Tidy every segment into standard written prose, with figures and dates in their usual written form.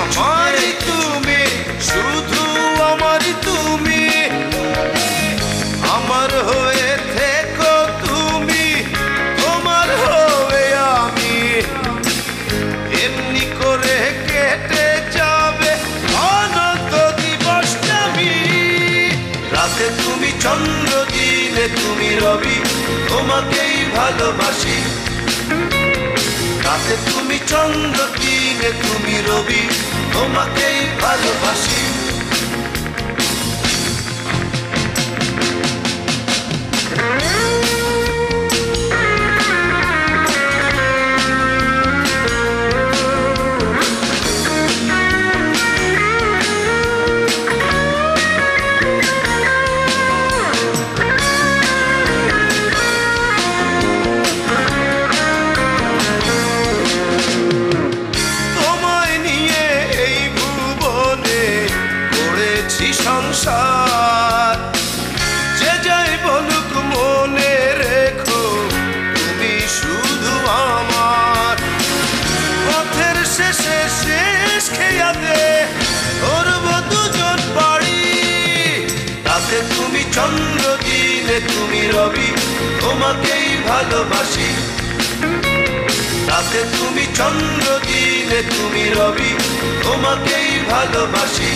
আমারই তুমি, শুধু আমারই তুমি, আমার হয়ে থেকো তুমি, তোমার হয়ে আমি, এমনি করে কেটে যাবে অনন্ত দিবসটামি। রাতে তুমি চন্দ্র, দিনে তুমি রবি, তোমাকেই ভালোবাসি। রাতে তুমি চন্দ্র, দিনে তুমি রবি, তোমাকেই ভালোবাসি। সংসার যে যাই বলুক মনে রেখো তুমি শুধু আমার। পথের শেষে শেষ খেয়াতে ধরব দুজন পাড়ি। রাতে তুমি চন্দ্র, দিনে তুমি রবি, তোমাকেই ভালোবাসি। রাতে তুমি চন্দ্র, দিনে তুমি রবি, তোমাকেই ভালোবাসি।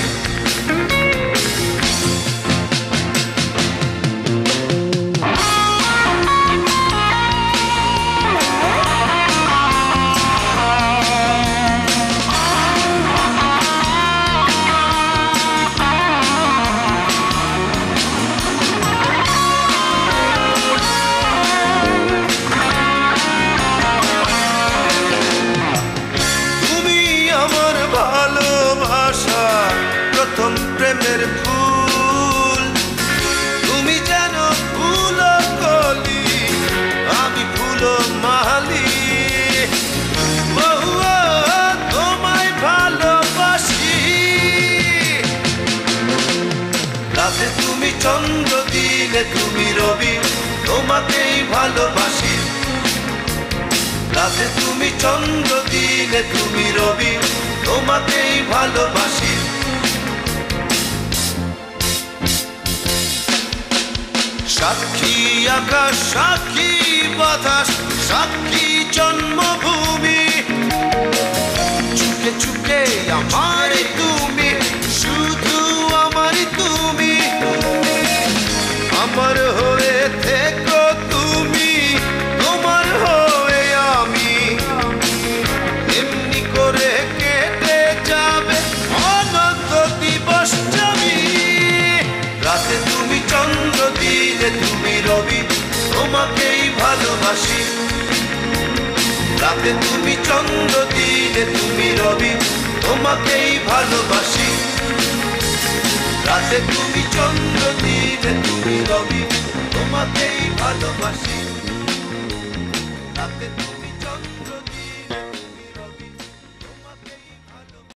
প্রথম প্রেমের ফুল তুমি যেন ফুল কলি, আমি ফুল মালি। বহুয়া তোমায় ভালোবাসি। রাতে তুমি চন্দ্র, দিনে তুমি রবি, তোমাকেই ভালোবাসি। রাতে তুমি চন্দ্র, দিনে তুমি রবি, তোমাকেই ভালোবাসি। সাক্ষী আকাশ, সাক্ষী বাতাস, সাক্ষী জন্মভূমি, চুকে চুকে আমারই তুমি, শুধু আমারই তুমি, আমার হয়ে থেকো তুমি, তোমার হয়ে আমি, এমনি করে কেটে যাবে অনন্ত দিবসটামি। রাতে তুমি চন্দ্র, দিনে তুমি রবি, তোমাকেই ভালোবাসি। রাতে তুমি চন্দ্র, দিনে তুমি রবি, তোমাকেই ভালোবাসি। রাতে তুমি চন্দ্র, দিনে তুমি রবি, তোমাকেই ভালোবাসি। রাতে